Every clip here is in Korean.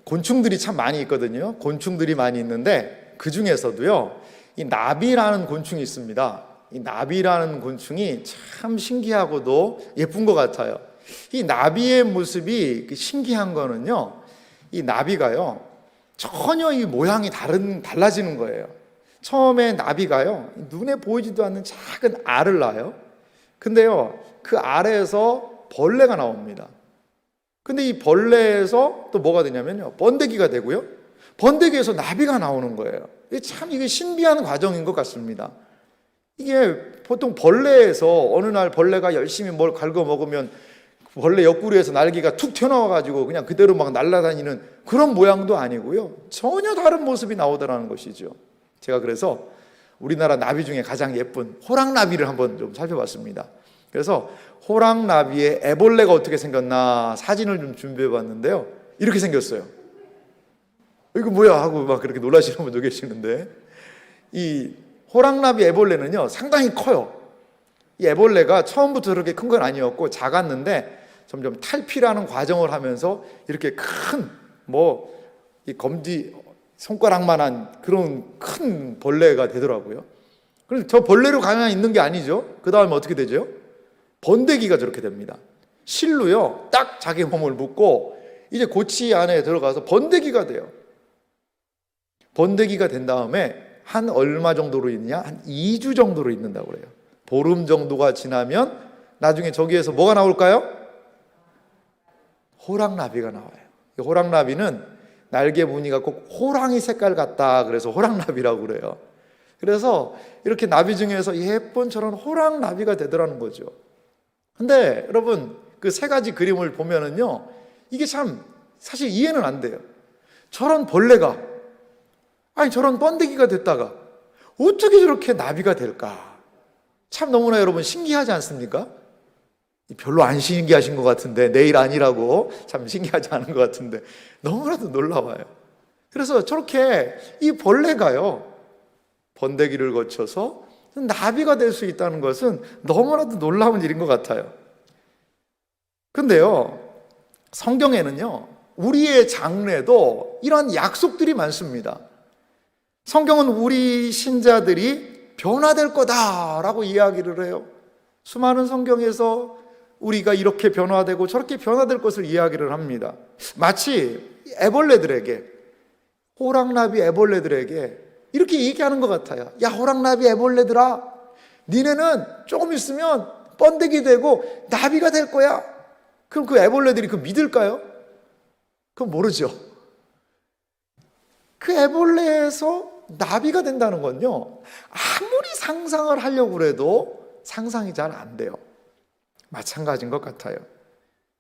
곤충들이 참 많이 있거든요. 곤충들이 많이 있는데 그 중에서도요, 이 나비라는 곤충이 있습니다. 이 나비라는 곤충이 참 신기하고도 예쁜 것 같아요. 이 나비의 모습이 신기한 거는요, 이 나비가요 전혀 이 모양이 달라지는 거예요. 처음에 나비가요 눈에 보이지도 않는 작은 알을 낳아요. 근데요 그 알에서 벌레가 나옵니다. 근데 이 벌레에서 또 뭐가 되냐면요, 번데기가 되고요, 번데기에서 나비가 나오는 거예요. 이게 신비한 과정인 것 같습니다. 이게 보통 벌레에서 어느 날 벌레가 열심히 뭘 갉아 먹으면 벌레 옆구리에서 날개가 툭 튀어나와가지고 그냥 그대로 막 날아다니는 그런 모양도 아니고요, 전혀 다른 모습이 나오더라는 것이죠. 제가 그래서 우리나라 나비 중에 가장 예쁜 호랑나비를 한번 좀 살펴봤습니다. 그래서 호랑나비의 애벌레가 어떻게 생겼나 사진을 좀 준비해 봤는데요, 이렇게 생겼어요. 이거 뭐야 하고 막 그렇게 놀라시는 분도 계시는데, 이 호랑나비 애벌레는요 상당히 커요. 이 애벌레가 처음부터 그렇게 큰 건 아니었고 작았는데 점점 탈피라는 과정을 하면서 이렇게 큰 이 검지 손가락만한 그런 큰 벌레가 되더라고요. 그런데 저 벌레로 가만히 있는 게 아니죠. 그 다음에 어떻게 되죠? 번데기가 저렇게 됩니다. 실로요 딱 자기 몸을 묶고 이제 고치 안에 들어가서 번데기가 돼요. 번데기가 된 다음에 한 얼마 정도로 있느냐? 한 2주 정도로 있는다고 그래요. 보름 정도가 지나면 나중에 저기에서 뭐가 나올까요? 호랑나비가 나와요. 호랑나비는 날개 무늬가 꼭 호랑이 색깔 같다 그래서 호랑나비라고 그래요. 그래서 이렇게 나비 중에서 예쁜 저런 호랑나비가 되더라는 거죠. 근데 여러분 그 세 가지 그림을 보면은요, 이게 참 사실 이해는 안 돼요. 저런 벌레가, 아니 저런 번데기가 됐다가 어떻게 저렇게 나비가 될까? 참 너무나 여러분 신기하지 않습니까? 별로 안 신기하신 것 같은데, 내일 아니라고 참 신기하지 않은 것 같은데 너무나도 놀라워요. 그래서 저렇게 이 벌레가요 번데기를 거쳐서 나비가 될 수 있다는 것은 너무나도 놀라운 일인 것 같아요. 근데요 성경에는요 우리의 장래도 이런 약속들이 많습니다. 성경은 우리 신자들이 변화될 거다라고 이야기를 해요. 수많은 성경에서 우리가 이렇게 변화되고 저렇게 변화될 것을 이야기를 합니다. 마치 애벌레들에게, 호랑나비 애벌레들에게 이렇게 얘기하는 것 같아요. 야 호랑나비 애벌레들아, 니네는 조금 있으면 번데기 되고 나비가 될 거야. 그럼 그 애벌레들이 그거 믿을까요? 그건 모르죠. 그 애벌레에서 나비가 된다는 건요 아무리 상상을 하려고 해도 상상이 잘 안 돼요. 마찬가지인 것 같아요.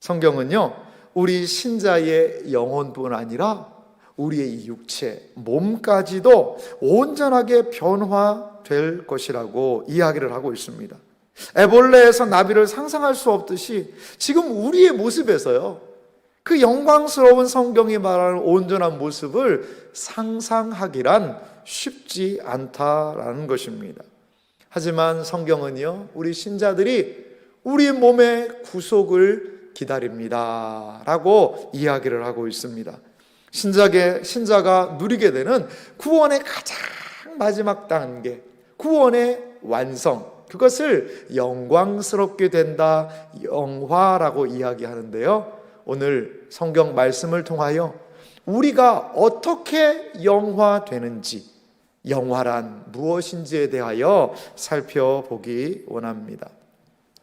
성경은요 우리 신자의 영혼뿐 아니라 우리의 이 육체, 몸까지도 온전하게 변화될 것이라고 이야기를 하고 있습니다. 애벌레에서 나비를 상상할 수 없듯이 지금 우리의 모습에서요 그 영광스러운 성경이 말하는 온전한 모습을 상상하기란 쉽지 않다라는 것입니다. 하지만 성경은요 우리 신자들이 우리 몸의 구속을 기다립니다 라고 이야기를 하고 있습니다. 신자가 누리게 되는 구원의 가장 마지막 단계, 구원의 완성, 그것을 영광스럽게 된다, 영화라고 이야기하는데요, 오늘 성경 말씀을 통하여 우리가 어떻게 영화되는지, 영화란 무엇인지에 대하여 살펴보기 원합니다.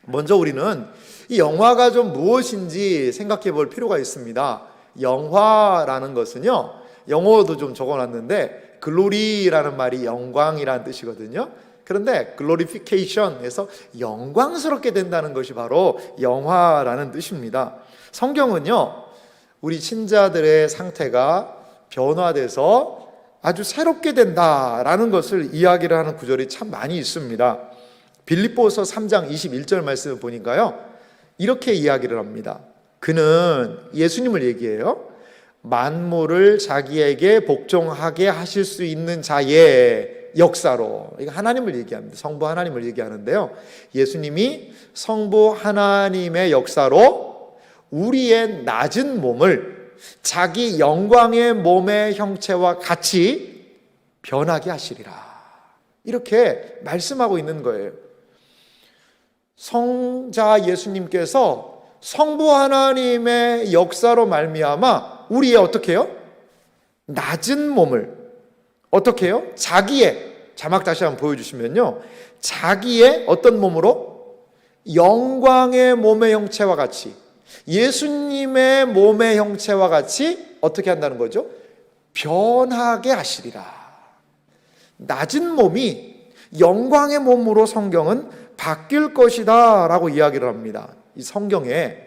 먼저 우리는 이 영화가 좀 무엇인지 생각해 볼 필요가 있습니다. 영화라는 것은요, 영어도 좀 적어놨는데 글로리라는 말이 영광이라는 뜻이거든요. 그런데 글로리피케이션에서 영광스럽게 된다는 것이 바로 영화라는 뜻입니다. 성경은요 우리 신자들의 상태가 변화돼서 아주 새롭게 된다라는 것을 이야기를 하는 구절이 참 많이 있습니다. 빌립보서 3장 21절 말씀을 보니까요 이렇게 이야기를 합니다. 그는, 예수님을 얘기해요, 만물을 자기에게 복종하게 하실 수 있는 자의 역사로, 이거 하나님을 얘기합니다. 성부 하나님을 얘기하는데요, 예수님이 성부 하나님의 역사로 우리의 낮은 몸을 자기 영광의 몸의 형체와 같이 변하게 하시리라. 이렇게 말씀하고 있는 거예요. 성자 예수님께서 성부 하나님의 역사로 말미암아 우리의 어떻게 해요? 낮은 몸을 어떻게 해요? 자기의, 자막 다시 한번 보여주시면요, 자기의 어떤 몸으로? 영광의 몸의 형체와 같이, 예수님의 몸의 형체와 같이 어떻게 한다는 거죠? 변하게 하시리라. 낮은 몸이 영광의 몸으로 성경은 바뀔 것이다 라고 이야기를 합니다. 이 성경에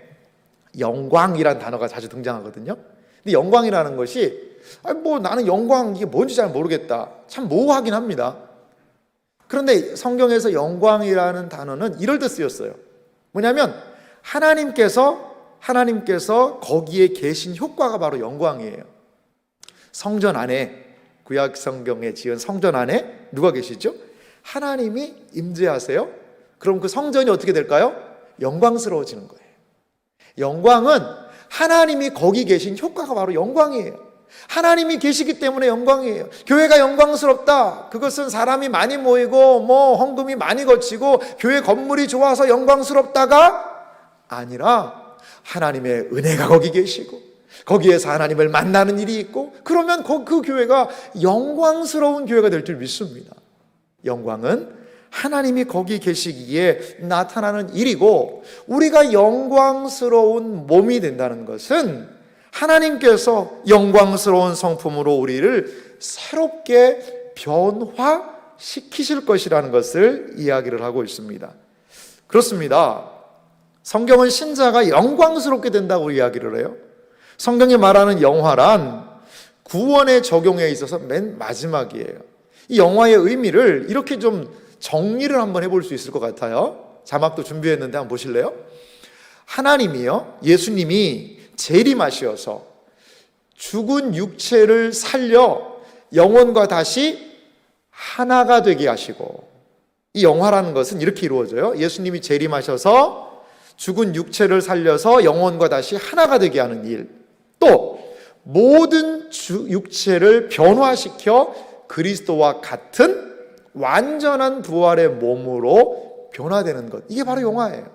영광이란 단어가 자주 등장하거든요. 근데 영광이라는 것이 나는 영광 이게 뭔지 잘 모르겠다, 참 모호하긴 합니다. 그런데 성경에서 영광이라는 단어는 이럴 때 쓰였어요. 뭐냐면 하나님께서 거기에 계신 효과가 바로 영광이에요. 성전 안에, 구약 성경에 지은 성전 안에 누가 계시죠? 하나님이 임재하세요. 그럼 그 성전이 어떻게 될까요? 영광스러워지는 거예요. 영광은 하나님이 거기 계신 효과가 바로 영광이에요. 하나님이 계시기 때문에 영광이에요. 교회가 영광스럽다, 그것은 사람이 많이 모이고 헌금이 많이 거치고 교회 건물이 좋아서 영광스럽다가 아니라 하나님의 은혜가 거기 계시고 거기에서 하나님을 만나는 일이 있고, 그러면 그 교회가 영광스러운 교회가 될 줄 믿습니다. 영광은 하나님이 거기 계시기에 나타나는 일이고, 우리가 영광스러운 몸이 된다는 것은 하나님께서 영광스러운 성품으로 우리를 새롭게 변화시키실 것이라는 것을 이야기를 하고 있습니다. 그렇습니다. 성경은 신자가 영광스럽게 된다고 이야기를 해요. 성경이 말하는 영화란 구원의 적용에 있어서 맨 마지막이에요. 이 영화의 의미를 이렇게 좀 정리를 한번 해볼 수 있을 것 같아요. 자막도 준비했는데 한번 보실래요? 하나님이요, 예수님이 재림하셔서 죽은 육체를 살려 영혼과 다시 하나가 되게 하시고, 이 영화라는 것은 이렇게 이루어져요. 예수님이 재림하셔서 죽은 육체를 살려서 영혼과 다시 하나가 되게 하는 일, 또 모든 육체를 변화시켜 그리스도와 같은 완전한 부활의 몸으로 변화되는 것, 이게 바로 영화예요.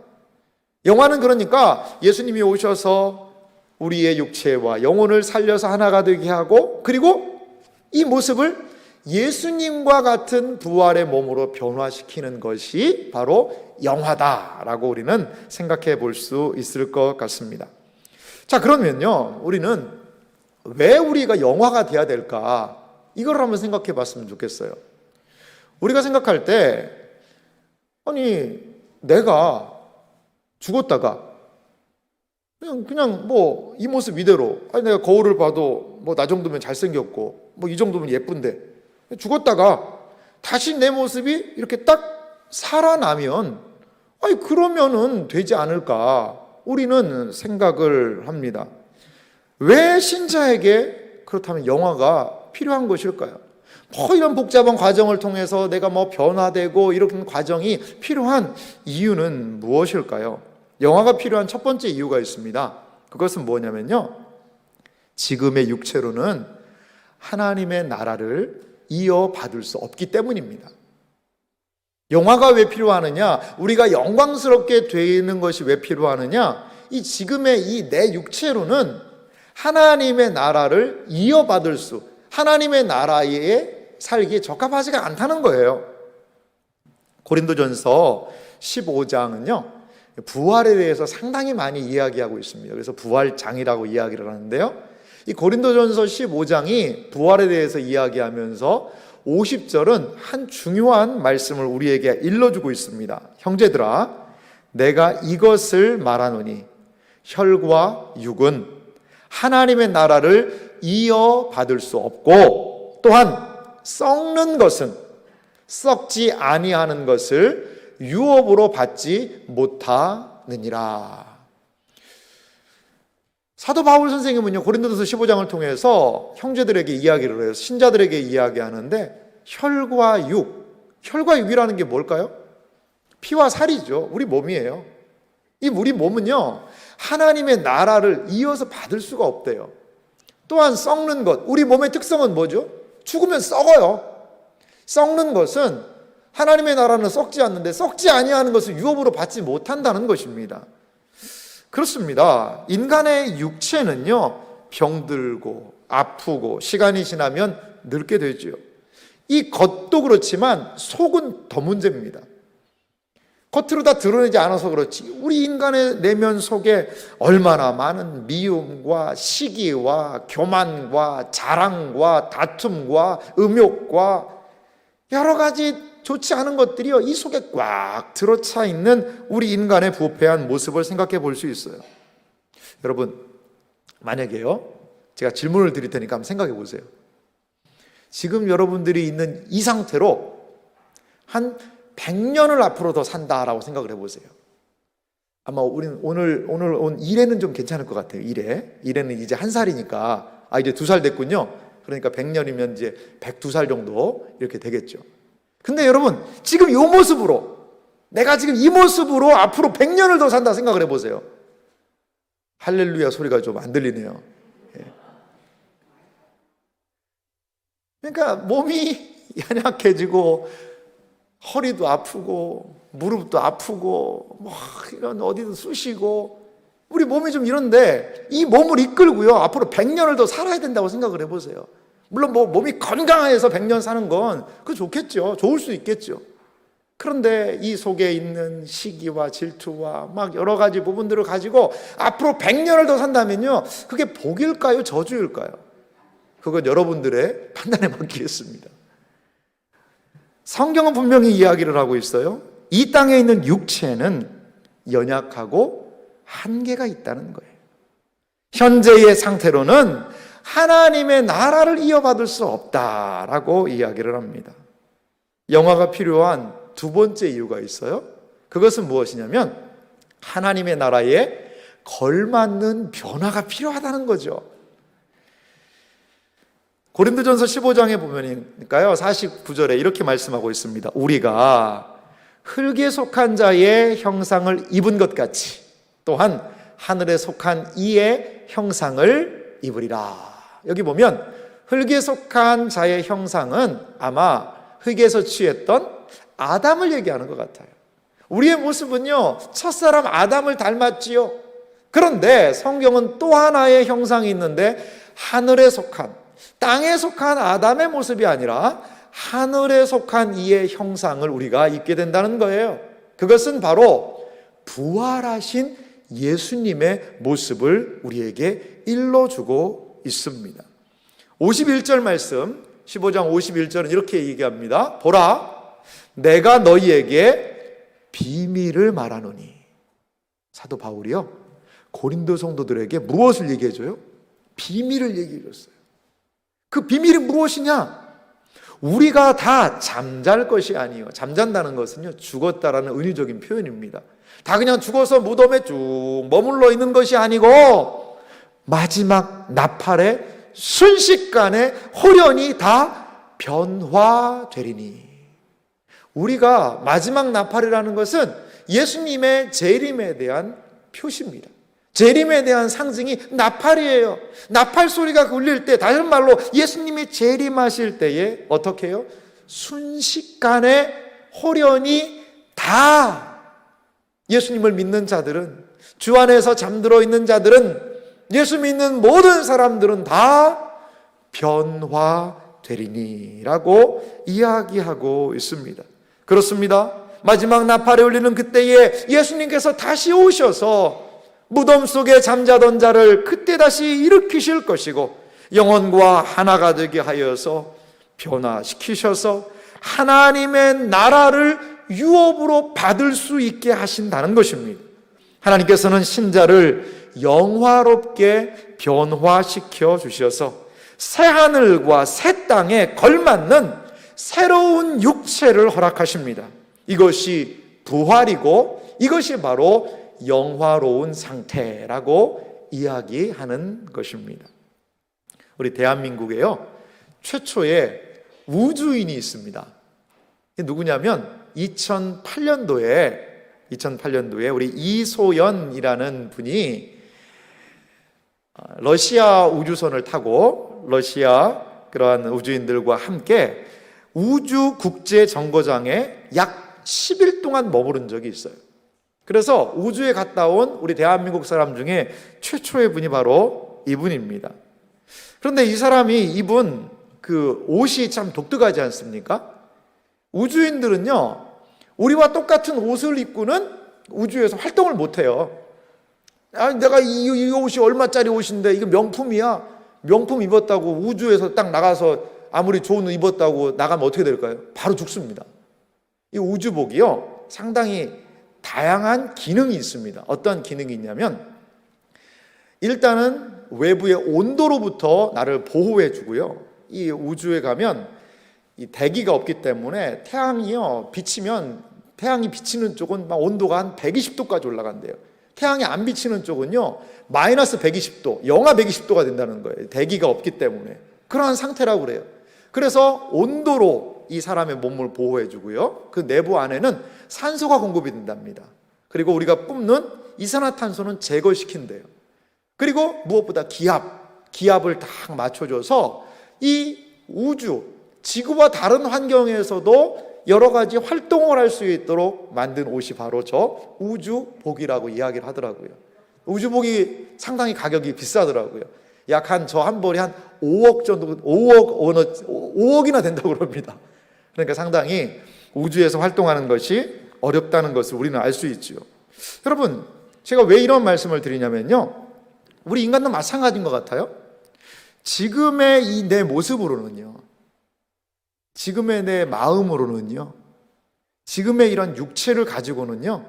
영화는 그러니까 예수님이 오셔서 우리의 육체와 영혼을 살려서 하나가 되게 하고, 그리고 이 모습을 예수님과 같은 부활의 몸으로 변화시키는 것이 바로 영화다라고 우리는 생각해 볼 수 있을 것 같습니다. 자, 그러면요, 우리는 왜 우리가 영화가 돼야 될까? 이걸 한번 생각해 봤으면 좋겠어요. 우리가 생각할 때, 아니, 내가 죽었다가 그냥 이 모습 이대로, 아니, 내가 거울을 봐도 나 정도면 잘생겼고 이 정도면 예쁜데 죽었다가 다시 내 모습이 이렇게 딱 살아나면, 아니, 그러면은 되지 않을까? 우리는 생각을 합니다. 왜 신자에게 그렇다면 영화가 필요한 것일까요? 이런 복잡한 과정을 통해서 내가 변화되고 이런 과정이 필요한 이유는 무엇일까요? 영화가 필요한 첫 번째 이유가 있습니다. 그것은 뭐냐면요, 지금의 육체로는 하나님의 나라를 이어받을 수 없기 때문입니다. 영화가 왜 필요하느냐? 우리가 영광스럽게 되는 것이 왜 필요하느냐? 이 지금의 이 내 육체로는 하나님의 나라를 이어받을 수, 하나님의 나라에 살기에 적합하지가 않다는 거예요. 고린도전서 15장은요 부활에 대해서 상당히 많이 이야기하고 있습니다. 그래서 부활장이라고 이야기를 하는데요, 이 고린도전서 15장이 부활에 대해서 이야기하면서 50절은 한 중요한 말씀을 우리에게 일러주고 있습니다. 형제들아, 내가 이것을 말하노니 혈과 육은 하나님의 나라를 이어받을 수 없고, 또한 썩는 것은 썩지 아니하는 것을 유업으로 받지 못하느니라. 사도 바울 선생님은요, 고린도전서 15장을 통해서 형제들에게 이야기를 해요. 신자들에게 이야기하는데, 혈과 육이라는 게 뭘까요? 피와 살이죠. 우리 몸이에요. 이 우리 몸은요, 하나님의 나라를 이어서 받을 수가 없대요. 또한 썩는 것, 우리 몸의 특성은 뭐죠? 죽으면 썩어요. 썩는 것은 하나님의 나라는 썩지 않는데 썩지 아니하는 것을 유업으로 받지 못한다는 것입니다. 그렇습니다. 인간의 육체는요, 병들고 아프고 시간이 지나면 늙게 되죠. 이 겉도 그렇지만 속은 더 문제입니다. 겉으로 다 드러내지 않아서 그렇지 우리 인간의 내면 속에 얼마나 많은 미움과 시기와 교만과 자랑과 다툼과 음욕과 여러 가지 좋지 않은 것들이요, 이 속에 꽉 들어차 있는 우리 인간의 부패한 모습을 생각해 볼 수 있어요. 여러분, 만약에요, 제가 질문을 드릴 테니까 한번 생각해 보세요. 지금 여러분들이 있는 이 상태로 한 100년을 앞으로 더 산다라고 생각을 해보세요. 아마 우리는 오늘 온 일에는 좀 괜찮을 것 같아요. 일에는 이제 1살이니까 이제 2살 됐군요. 그러니까 100년이면 이제 102살 정도 이렇게 되겠죠. 근데 여러분, 지금 이 모습으로, 내가 지금 이 모습으로 앞으로 100년을 더 산다 생각을 해보세요. 할렐루야 소리가 좀 안 들리네요. 그러니까 몸이 연약해지고 허리도 아프고 무릎도 아프고 뭐 이런 어디든 쑤시고 우리 몸이 좀 이런데 이 몸을 이끌고요 앞으로 100년을 더 살아야 된다고 생각을 해보세요. 물론 뭐 몸이 건강해서 100년 사는 건 그거 좋겠죠. 좋을 수 있겠죠. 그런데 이 속에 있는 시기와 질투와 막 여러 가지 부분들을 가지고 앞으로 100년을 더 산다면요, 그게 복일까요 저주일까요? 그건 여러분들의 판단에 맡기겠습니다. 성경은 분명히 이야기를 하고 있어요. 이 땅에 있는 육체는 연약하고 한계가 있다는 거예요. 현재의 상태로는 하나님의 나라를 이어받을 수 없다라고 이야기를 합니다. 영화가 필요한 두 번째 이유가 있어요. 그것은 무엇이냐면 하나님의 나라에 걸맞는 변화가 필요하다는 거죠. 고린도전서 15장에 보면요 49절에 이렇게 말씀하고 있습니다. 우리가 흙에 속한 자의 형상을 입은 것 같이 또한 하늘에 속한 이의 형상을 입으리라. 여기 보면 흙에 속한 자의 형상은 아마 흙에서 취했던 아담을 얘기하는 것 같아요. 우리의 모습은요 첫사람 아담을 닮았지요. 그런데 성경은 또 하나의 형상이 있는데 하늘에 속한, 땅에 속한 아담의 모습이 아니라 하늘에 속한 이의 형상을 우리가 입게 된다는 거예요. 그것은 바로 부활하신 예수님의 모습을 우리에게 일러주고 있습니다. 51절 말씀, 15장 51절은 이렇게 얘기합니다. 보라, 내가 너희에게 비밀을 말하노니. 사도 바울이요 고린도 성도들에게 무엇을 얘기해줘요? 비밀을 얘기해줬어요. 그 비밀이 무엇이냐? 우리가 다 잠잘 것이 아니에요. 잠잔다는 것은요 죽었다라는 은유적인 표현입니다. 다 그냥 죽어서 무덤에 쭉 머물러 있는 것이 아니고 마지막 나팔에 순식간에 호련히 다 변화되리니. 우리가 마지막 나팔이라는 것은 예수님의 재림에 대한 표시입니다. 재림에 대한 상징이 나팔이에요. 나팔 소리가 울릴 때, 다른 말로 예수님이 재림하실 때에 어떻게 해요? 순식간에 호련히 다 예수님을 믿는 자들은, 주 안에서 잠들어 있는 자들은, 예수 믿는 모든 사람들은 다 변화되리니라고 이야기하고 있습니다. 그렇습니다. 마지막 나팔에 울리는 그때에 예수님께서 다시 오셔서 무덤 속에 잠자던 자를 그때 다시 일으키실 것이고 영혼과 하나가 되게 하여서 변화시키셔서 하나님의 나라를 유업으로 받을 수 있게 하신다는 것입니다. 하나님께서는 신자를 영화롭게 변화시켜 주셔서 새하늘과 새 땅에 걸맞는 새로운 육체를 허락하십니다. 이것이 부활이고 이것이 바로 영화로운 상태라고 이야기하는 것입니다. 우리 대한민국에요 최초의 우주인이 있습니다. 누구냐면 2008년도에 우리 이소연이라는 분이 러시아 우주선을 타고 러시아 그러한 우주인들과 함께 우주 국제 정거장에 약 10일 동안 머무른 적이 있어요. 그래서 우주에 갔다 온 우리 대한민국 사람 중에 최초의 분이 바로 이분입니다. 그런데 이 사람이 입은 그 옷이 참 독특하지 않습니까? 우주인들은요, 우리와 똑같은 옷을 입고는 우주에서 활동을 못해요. 내가 이 옷이 얼마짜리 옷인데 이거 명품이야. 명품 입었다고 우주에서 딱 나가서 아무리 좋은 옷 입었다고 나가면 어떻게 될까요? 바로 죽습니다. 이 우주복이요, 상당히 다양한 기능이 있습니다. 어떤 기능이 있냐면, 일단은 외부의 온도로부터 나를 보호해 주고요. 이 우주에 가면 이 대기가 없기 때문에 태양이요, 태양이 비치는 쪽은 막 온도가 한 120도까지 올라간대요. 태양이 안 비치는 쪽은요, 마이너스 120도, 영하 120도가 된다는 거예요. 대기가 없기 때문에. 그러한 상태라고 그래요. 그래서 온도로 이 사람의 몸을 보호해 주고요, 그 내부 안에는 산소가 공급이 된답니다. 그리고 우리가 뿜는 이산화탄소는 제거시킨대요. 그리고 무엇보다 기압을 딱 맞춰줘서 이 우주, 지구와 다른 환경에서도 여러 가지 활동을 할 수 있도록 만든 옷이 바로 저 우주복이라고 이야기를 하더라고요. 우주복이 상당히 가격이 비싸더라고요. 약 저 한 벌이 한 5억 정도, 5억이나 된다고 그럽니다. 그러니까 상당히 우주에서 활동하는 것이 어렵다는 것을 우리는 알 수 있죠. 여러분, 제가 왜 이런 말씀을 드리냐면요, 우리 인간도 마찬가지인 것 같아요. 지금의 이 내 모습으로는요, 지금의 내 마음으로는요, 지금의 이런 육체를 가지고는요,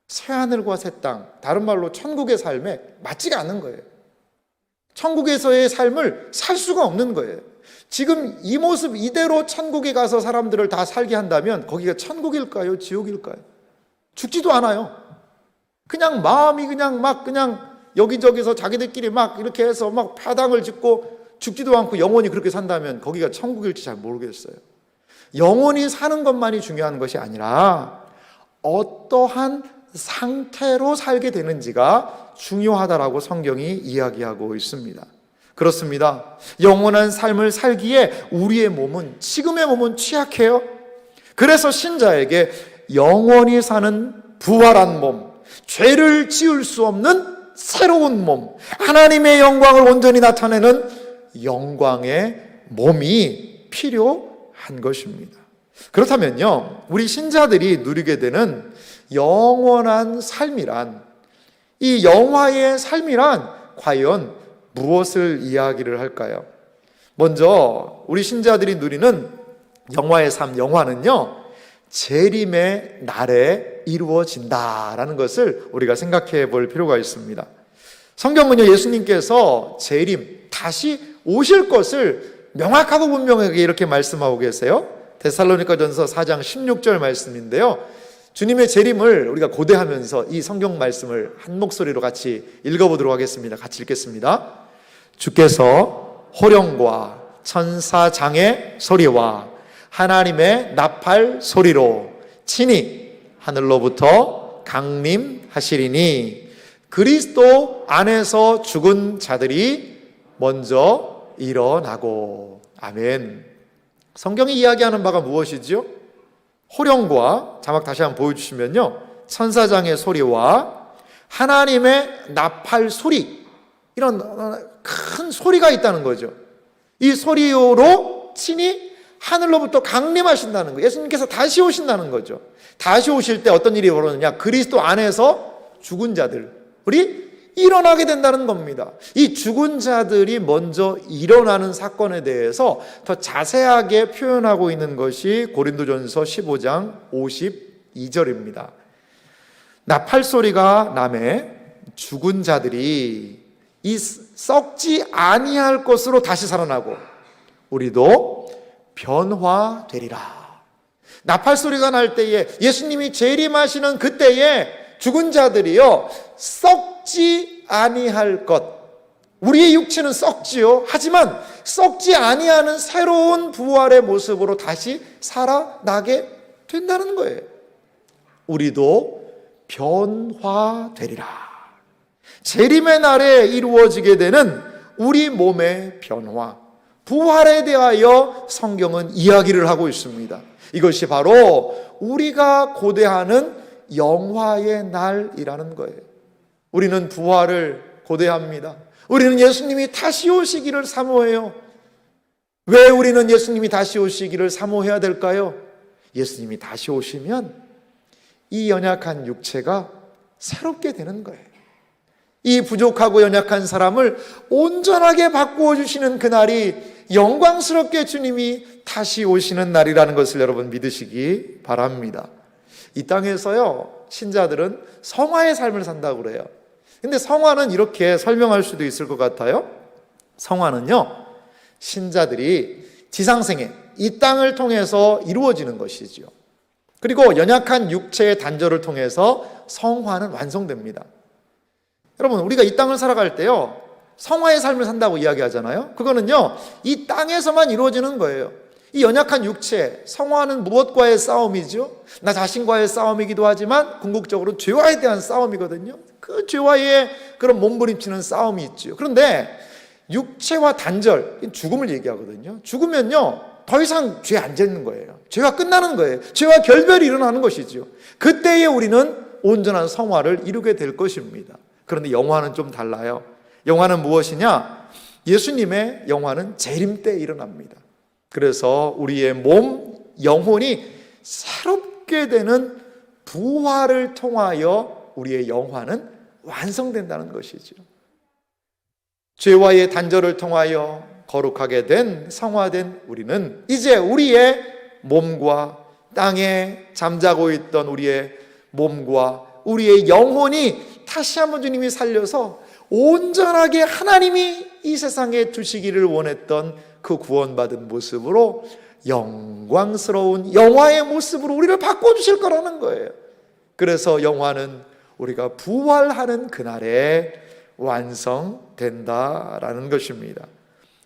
새하늘과 새 땅, 다른 말로 천국의 삶에 맞지가 않는 거예요. 천국에서의 삶을 살 수가 없는 거예요. 지금 이 모습 이대로 천국에 가서 사람들을 다 살게 한다면 거기가 천국일까요? 지옥일까요? 죽지도 않아요. 그냥 마음이 그냥 여기저기서 자기들끼리 막 이렇게 해서 막 파당을 짓고 죽지도 않고 영원히 그렇게 산다면 거기가 천국일지 잘 모르겠어요. 영원히 사는 것만이 중요한 것이 아니라 어떠한 상태로 살게 되는지가 중요하다라고 성경이 이야기하고 있습니다. 그렇습니다. 영원한 삶을 살기에 우리의 몸은, 지금의 몸은 취약해요. 그래서 신자에게 영원히 사는 부활한 몸, 죄를 지을 수 없는 새로운 몸, 하나님의 영광을 온전히 나타내는 영광의 몸이 필요한 것입니다. 그렇다면요, 우리 신자들이 누리게 되는 영원한 삶이란, 이 영화의 삶이란 과연 무엇을 이야기를 할까요? 먼저 우리 신자들이 누리는 영화의 삶, 영화는요, 재림의 날에 이루어진다라는 것을 우리가 생각해 볼 필요가 있습니다. 성경은요, 예수님께서 재림, 다시 오실 것을 명확하고 분명하게 이렇게 말씀하고 계세요. 데살로니가전서 4장 16절 말씀인데요, 주님의 재림을 우리가 고대하면서 이 성경 말씀을 한 목소리로 같이 읽어보도록 하겠습니다. 같이 읽겠습니다. 주께서 호령과 천사장의 소리와 하나님의 나팔 소리로 친히 하늘로부터 강림하시리니 그리스도 안에서 죽은 자들이 먼저 일어나고. 아멘. 성경이 이야기하는 바가 무엇이지요? 호령과, 자막 다시 한번 보여주시면요, 천사장의 소리와 하나님의 나팔 소리, 이런 큰 소리가 있다는 거죠. 이 소리로 친히 하늘로부터 강림하신다는 거예요. 예수님께서 다시 오신다는 거죠. 다시 오실 때 어떤 일이 벌어지느냐, 그리스도 안에서 죽은 자들이 일어나게 된다는 겁니다. 이 죽은 자들이 먼저 일어나는 사건에 대해서 더 자세하게 표현하고 있는 것이 고린도전서 15장 52절입니다. 나팔 소리가 나매 죽은 자들이 이 썩지 아니할 것으로 다시 살아나고 우리도 변화되리라. 나팔 소리가 날 때에, 예수님이 재림하시는 그때에 죽은 자들이요, 썩지 아니할 것, 우리의 육체는 썩지요. 하지만 썩지 아니하는 새로운 부활의 모습으로 다시 살아나게 된다는 거예요. 우리도 변화되리라. 재림의 날에 이루어지게 되는 우리 몸의 변화, 부활에 대하여 성경은 이야기를 하고 있습니다. 이것이 바로 우리가 고대하는 영화의 날이라는 거예요. 우리는 부활을 고대합니다. 우리는 예수님이 다시 오시기를 사모해요. 왜 우리는 예수님이 다시 오시기를 사모해야 될까요? 예수님이 다시 오시면 이 연약한 육체가 새롭게 되는 거예요. 이 부족하고 연약한 사람을 온전하게 바꾸어 주시는 그날이 영광스럽게 주님이 다시 오시는 날이라는 것을 여러분 믿으시기 바랍니다. 이 땅에서요, 신자들은 성화의 삶을 산다고 그래요. 근데 성화는 이렇게 설명할 수도 있을 것 같아요. 성화는요, 신자들이 지상생애, 이 땅을 통해서 이루어지는 것이죠. 그리고 연약한 육체의 단절을 통해서 성화는 완성됩니다. 여러분, 우리가 이 땅을 살아갈 때요, 성화의 삶을 산다고 이야기하잖아요. 그거는요, 이 땅에서만 이루어지는 거예요. 이 연약한 육체, 성화는 무엇과의 싸움이죠? 나 자신과의 싸움이기도 하지만 궁극적으로 죄와에 대한 싸움이거든요. 그 죄와의 그런 몸부림치는 싸움이 있죠. 그런데 육체와 단절, 죽음을 얘기하거든요. 죽으면요, 더 이상 죄 안 짓는 거예요. 죄가 끝나는 거예요. 죄와 결별이 일어나는 것이죠. 그때에 우리는 온전한 성화를 이루게 될 것입니다. 그런데 영화는 좀 달라요. 영화는 무엇이냐? 예수님의 영화는 재림 때 일어납니다. 그래서 우리의 몸, 영혼이 새롭게 되는 부활을 통하여 우리의 영화는 완성된다는 것이죠. 죄와의 단절을 통하여 거룩하게 된 성화된 우리는 이제 우리의 몸과 땅에 잠자고 있던 우리의 몸과 우리의 영혼이 다시 한번 주님이 살려서 온전하게 하나님이 이 세상에 두시기를 원했던 그 구원받은 모습으로 영광스러운 영화의 모습으로 우리를 바꿔주실 거라는 거예요. 그래서 영화는 우리가 부활하는 그날에 완성된다라는 것입니다.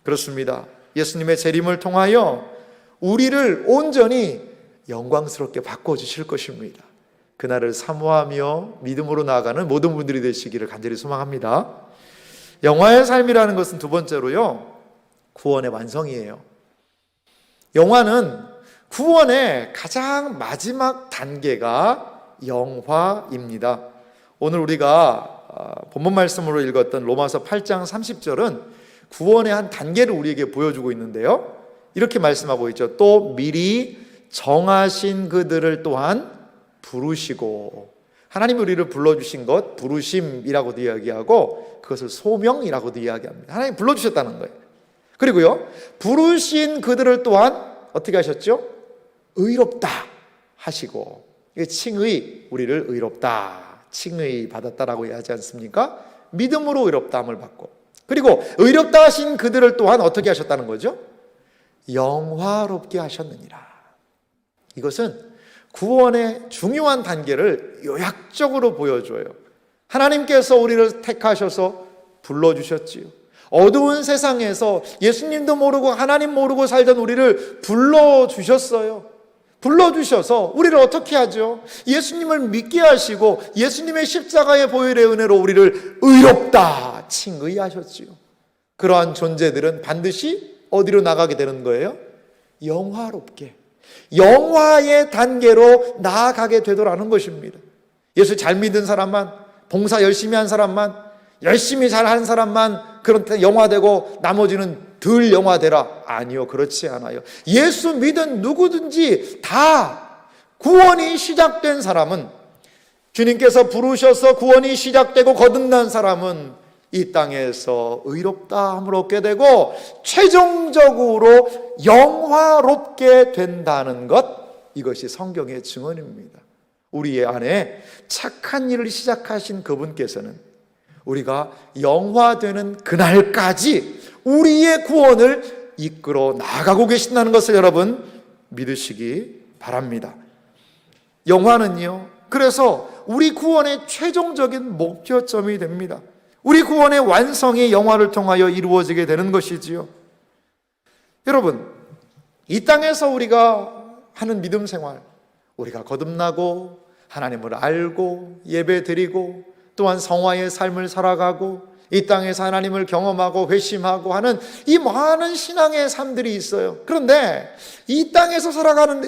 그렇습니다. 예수님의 재림을 통하여 우리를 온전히 영광스럽게 바꿔주실 것입니다. 그날을 사모하며 믿음으로 나아가는 모든 분들이 되시기를 간절히 소망합니다. 영화의 삶이라는 것은 두 번째로요, 구원의 완성이에요. 영화는 구원의 가장 마지막 단계가 영화입니다. 오늘 우리가 본문 말씀으로 읽었던 로마서 8장 30절은 구원의 한 단계를 우리에게 보여주고 있는데요, 이렇게 말씀하고 있죠. 또 미리 정하신 그들을 또한 부르시고, 하나님이 우리를 불러주신 것 부르심이라고도 이야기하고 그것을 소명이라고도 이야기합니다. 하나님이 불러주셨다는 거예요. 그리고요, 부르신 그들을 또한 어떻게 하셨죠? 의롭다 하시고, 칭의, 우리를 의롭다, 칭의 받았다라고 하지 않습니까? 믿음으로 의롭다함을 받고, 그리고 의롭다 하신 그들을 또한 어떻게 하셨다는 거죠? 영화롭게 하셨느니라. 이것은 구원의 중요한 단계를 요약적으로 보여줘요. 하나님께서 우리를 택하셔서 불러주셨지요. 어두운 세상에서 예수님도 모르고 하나님 모르고 살던 우리를 불러주셨어요. 불러주셔서 우리를 어떻게 하죠? 예수님을 믿게 하시고 예수님의 십자가의 보혈의 은혜로 우리를 의롭다 칭의하셨지요. 그러한 존재들은 반드시 어디로 나가게 되는 거예요? 영화롭게, 영화의 단계로 나아가게 되더라는 것입니다. 예수 잘 믿은 사람만, 봉사 열심히 한 사람만, 열심히 잘하는 사람만 그런 영화되고 나머지는 덜 영화되라. 아니요, 그렇지 않아요. 예수 믿은 누구든지 다 구원이 시작된 사람은, 주님께서 부르셔서 구원이 시작되고 거듭난 사람은 이 땅에서 의롭다함을 얻게 되고 최종적으로 영화롭게 된다는 것, 이것이 성경의 증언입니다. 우리의 안에 착한 일을 시작하신 그분께서는 우리가 영화되는 그날까지 우리의 구원을 이끌어 나가고 계신다는 것을 여러분 믿으시기 바랍니다. 영화는요, 그래서 우리 구원의 최종적인 목표점이 됩니다. 우리 구원의 완성이 영화를 통하여 이루어지게 되는 것이지요. 여러분, 이 땅에서 우리가 하는 믿음 생활, 우리가 거듭나고 하나님을 알고 예배 드리고 또한 성화의 삶을 살아가고 이 땅에서 하나님을 경험하고 회심하고 하는 이 많은 신앙의 삶들이 있어요. 그런데 이 땅에서 살아가는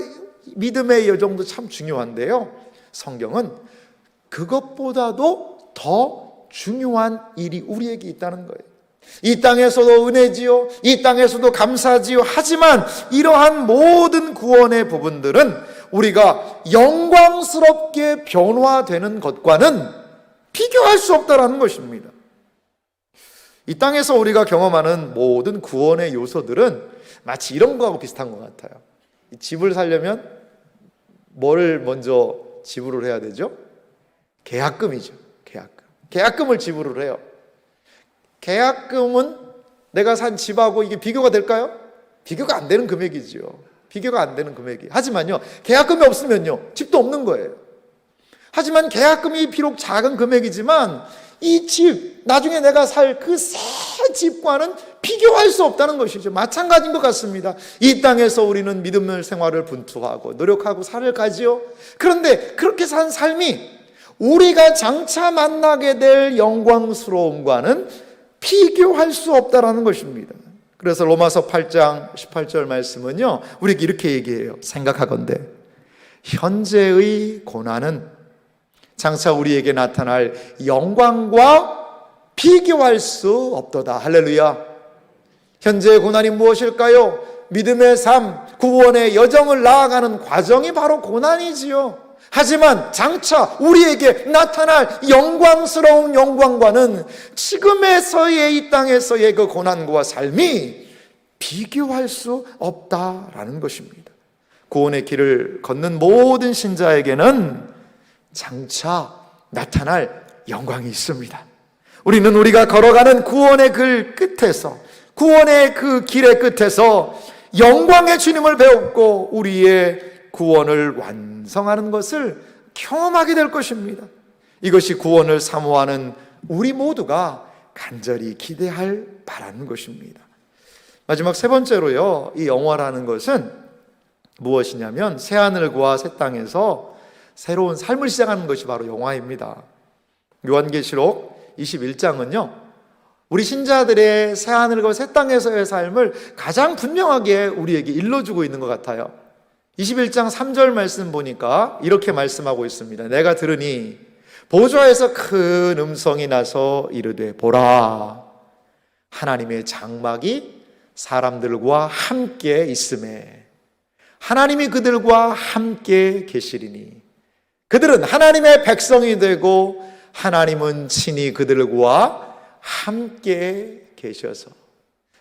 믿음의 여정도 참 중요한데요, 성경은 그것보다도 더 중요한 일이 우리에게 있다는 거예요. 이 땅에서도 은혜지요, 이 땅에서도 감사지요. 하지만 이러한 모든 구원의 부분들은 우리가 영광스럽게 변화되는 것과는 비교할 수 없다라는 것입니다. 이 땅에서 우리가 경험하는 모든 구원의 요소들은 마치 이런 거하고 비슷한 것 같아요. 집을 사려면 뭘 먼저 지불을 해야 되죠? 계약금이죠. 계약금을 지불을 해요. 계약금은 내가 산 집하고 이게 비교가 될까요? 비교가 안 되는 금액이죠. 비교가 안 되는 금액이. 하지만요, 계약금이 없으면요, 집도 없는 거예요. 하지만 계약금이 비록 작은 금액이지만 이 집, 나중에 내가 살 그 새 집과는 비교할 수 없다는 것이죠. 마찬가지인 것 같습니다. 이 땅에서 우리는 믿음의 생활을 분투하고 노력하고 살아가지요. 그런데 그렇게 산 삶이 우리가 장차 만나게 될 영광스러움과는 비교할 수 없다라는 것입니다. 그래서 로마서 8장 18절 말씀은요, 우리에게 이렇게 얘기해요. 생각하건대 현재의 고난은 장차 우리에게 나타날 영광과 비교할 수 없도다. 할렐루야. 현재의 고난이 무엇일까요? 믿음의 삶, 구원의 여정을 나아가는 과정이 바로 고난이지요. 하지만 장차 우리에게 나타날 영광스러운 영광과는 지금에서의 이 땅에서의 그 고난과 삶이 비교할 수 없다라는 것입니다. 구원의 길을 걷는 모든 신자에게는 장차 나타날 영광이 있습니다. 우리는 우리가 걸어가는 구원의 길 끝에서, 구원의 그 길의 끝에서 영광의 주님을 배웠고 우리의 구원을 완성하는 것을 경험하게 될 것입니다. 이것이 구원을 사모하는 우리 모두가 간절히 기대할 바라는 것입니다. 마지막 세 번째로요, 이 영화라는 것은 무엇이냐면 새하늘과 새 땅에서 새로운 삶을 시작하는 것이 바로 영화입니다. 요한계시록 21장은요, 우리 신자들의 새하늘과 새 땅에서의 삶을 가장 분명하게 우리에게 일러주고 있는 것 같아요. 21장 3절 말씀 보니까 이렇게 말씀하고 있습니다. 내가 들으니 보좌에서 큰 음성이 나서 이르되 보라, 하나님의 장막이 사람들과 함께 있음에 하나님이 그들과 함께 계시리니 그들은 하나님의 백성이 되고 하나님은 친히 그들과 함께 계셔서.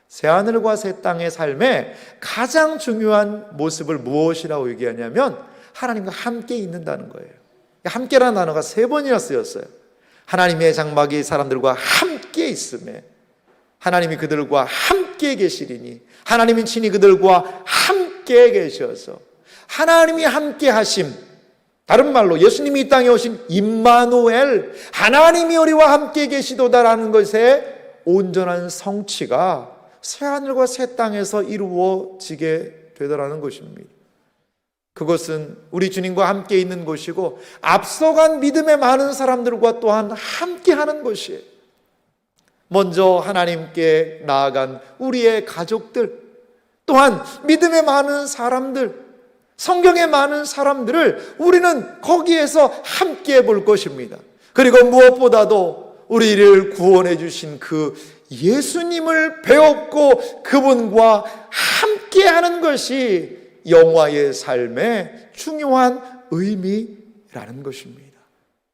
새하늘과 새 땅의 삶의 가장 중요한 모습을 무엇이라고 얘기하냐면 하나님과 함께 있는다는 거예요. 함께라는 단어가 3번이나 쓰였어요. 하나님의 장막이 사람들과 함께 있음에 하나님이 그들과 함께 계시리니 하나님이 친히 그들과 함께 계셔서. 하나님이 함께 하심, 다른 말로 예수님이 이 땅에 오신 임마누엘, 하나님이 우리와 함께 계시도다라는 것의 온전한 성취가 새하늘과 새 땅에서 이루어지게 되더라는 것입니다. 그것은 우리 주님과 함께 있는 곳이고 앞서간 믿음의 많은 사람들과 또한 함께 하는 것이에요. 먼저 하나님께 나아간 우리의 가족들, 또한 믿음의 많은 사람들, 성경의 많은 사람들을 우리는 거기에서 함께 볼 것입니다. 그리고 무엇보다도 우리를 구원해 주신 그 예수님을 배웠고 그분과 함께하는 것이 영화의 삶의 중요한 의미라는 것입니다.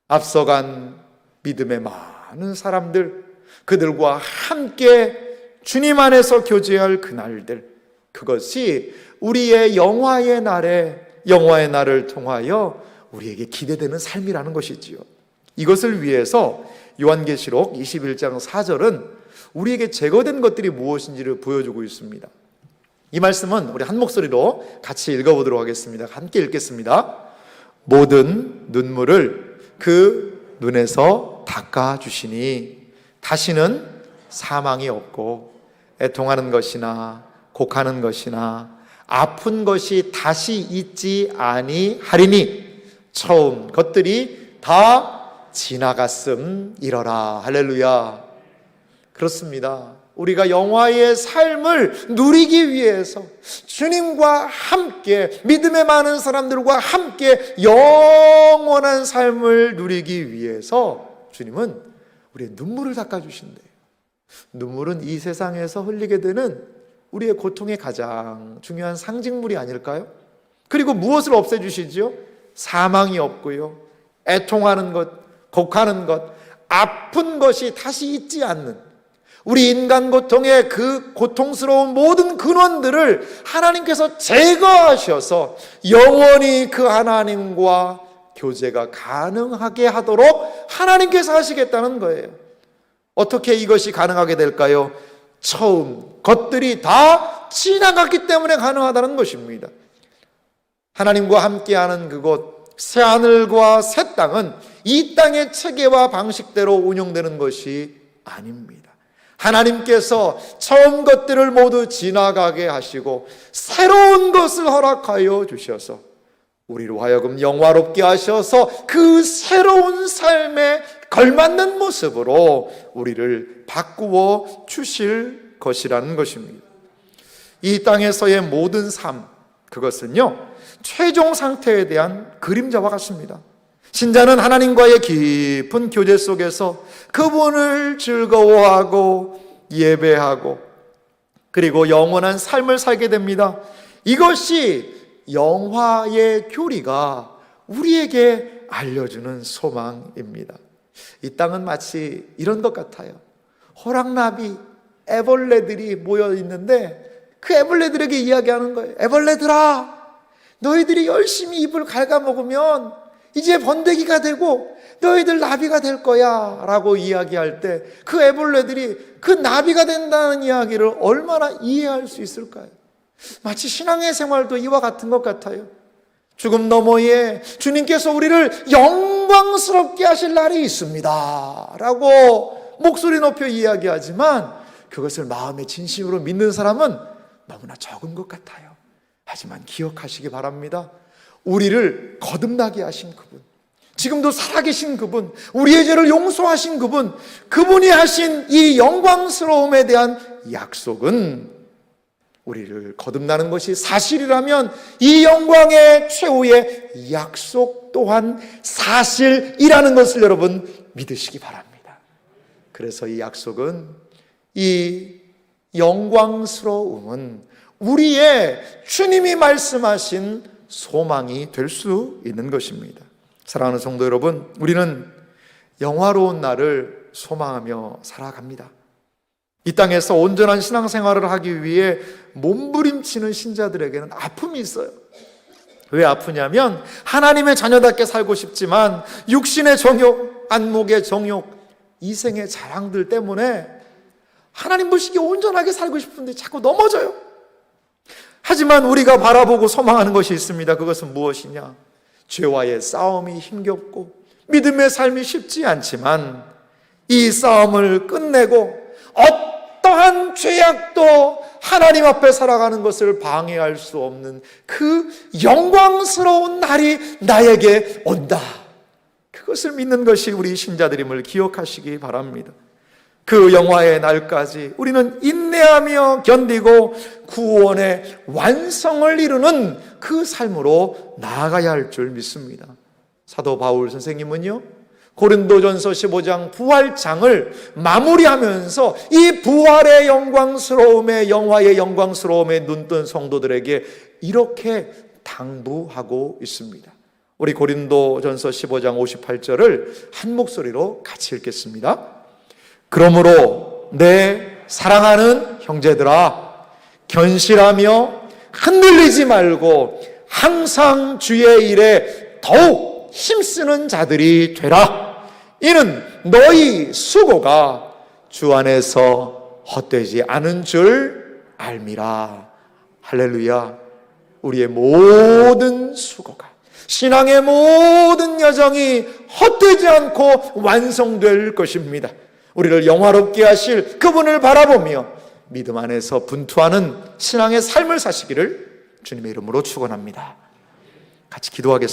앞서간 믿음의 많은 사람들, 그들과 함께 주님 안에서 교제할 그날들, 그것이 우리의 영화의 날을 통하여 우리에게 기대되는 삶이라는 것이지요. 이것을 위해서 요한계시록 21장 4절은 우리에게 제거된 것들이 무엇인지를 보여주고 있습니다. 이 말씀은 우리 한 목소리로 같이 읽어보도록 하겠습니다. 함께 읽겠습니다. 모든 눈물을 그 눈에서 닦아주시니 다시는 사망이 없고 애통하는 것이나 곡하는 것이나 아픈 것이 다시 있지 아니하리니 처음 것들이 다 지나갔음 이러라. 할렐루야. 그렇습니다. 우리가 영화의 삶을 누리기 위해서 주님과 함께, 믿음의 많은 사람들과 함께 영원한 삶을 누리기 위해서 주님은 우리의 눈물을 닦아주신대요. 눈물은 이 세상에서 흘리게 되는 우리의 고통의 가장 중요한 상징물이 아닐까요? 그리고 무엇을 없애주시지요? 사망이 없고요, 애통하는 것, 곡하는 것, 아픈 것이 다시 있지 않는, 우리 인간 고통의 그 고통스러운 모든 근원들을 하나님께서 제거하셔서 영원히 그 하나님과 교제가 가능하게 하도록 하나님께서 하시겠다는 거예요. 어떻게 이것이 가능하게 될까요? 처음 것들이 다 지나갔기 때문에 가능하다는 것입니다. 하나님과 함께하는 그곳, 새하늘과 새 땅은 이 땅의 체계와 방식대로 운영되는 것이 아닙니다. 하나님께서 처음 것들을 모두 지나가게 하시고 새로운 것을 허락하여 주셔서 우리로 하여금 영화롭게 하셔서 그 새로운 삶에 걸맞는 모습으로 우리를 바꾸어 주실 것이라는 것입니다. 이 땅에서의 모든 삶, 그것은요, 최종 상태에 대한 그림자와 같습니다. 신자는 하나님과의 깊은 교제 속에서 그분을 즐거워하고 예배하고 그리고 영원한 삶을 살게 됩니다. 이것이 영화의 교리가 우리에게 알려주는 소망입니다. 이 땅은 마치 이런 것 같아요. 호랑나비, 애벌레들이 모여 있는데 그 애벌레들에게 이야기하는 거예요. 애벌레들아, 너희들이 열심히 잎을 갉아먹으면 이제 번데기가 되고 너희들 나비가 될 거야 라고 이야기할 때 그 애벌레들이 그 나비가 된다는 이야기를 얼마나 이해할 수 있을까요? 마치 신앙의 생활도 이와 같은 것 같아요. 죽음 너머에 주님께서 우리를 영광스럽게 하실 날이 있습니다 라고 목소리 높여 이야기하지만 그것을 마음의 진심으로 믿는 사람은 너무나 적은 것 같아요. 하지만 기억하시기 바랍니다. 우리를 거듭나게 하신 그분, 지금도 살아계신 그분, 우리의 죄를 용서하신 그분, 그분이 하신 이 영광스러움에 대한 약속은 우리를 거듭나는 것이 사실이라면 이 영광의 최후의 약속 또한 사실이라는 것을 여러분 믿으시기 바랍니다. 그래서 이 약속은, 이 영광스러움은 우리의 주님이 말씀하신 소망이 될 수 있는 것입니다. 사랑하는 성도 여러분, 우리는 영화로운 날을 소망하며 살아갑니다. 이 땅에서 온전한 신앙생활을 하기 위해 몸부림치는 신자들에게는 아픔이 있어요. 왜 아프냐면 하나님의 자녀답게 살고 싶지만 육신의 정욕, 안목의 정욕, 이생의 자랑들 때문에 하나님 보시기에 온전하게 살고 싶은데 자꾸 넘어져요. 하지만 우리가 바라보고 소망하는 것이 있습니다. 그것은 무엇이냐? 죄와의 싸움이 힘겹고 믿음의 삶이 쉽지 않지만 이 싸움을 끝내고 어떠한 죄악도 하나님 앞에 살아가는 것을 방해할 수 없는 그 영광스러운 날이 나에게 온다. 그것을 믿는 것이 우리 신자들임을 기억하시기 바랍니다. 그 영화의 날까지 우리는 인내하며 견디고 구원의 완성을 이루는 그 삶으로 나아가야 할 줄 믿습니다. 사도 바울 선생님은요, 고린도전서 15장 부활장을 마무리하면서 이 부활의 영광스러움에, 영화의 영광스러움에 눈뜬 성도들에게 이렇게 당부하고 있습니다. 우리 고린도전서 15장 58절을 한 목소리로 같이 읽겠습니다. 그러므로 내 사랑하는 형제들아, 견실하며 흔들리지 말고 항상 주의 일에 더욱 힘쓰는 자들이 되라. 이는 너희 수고가 주 안에서 헛되지 않은 줄 알미라. 할렐루야. 우리의 모든 수고가, 신앙의 모든 여정이 헛되지 않고 완성될 것입니다. 우리를 영화롭게 하실 그분을 바라보며 믿음 안에서 분투하는 신앙의 삶을 사시기를 주님의 이름으로 축원합니다. 같이 기도하겠습니다.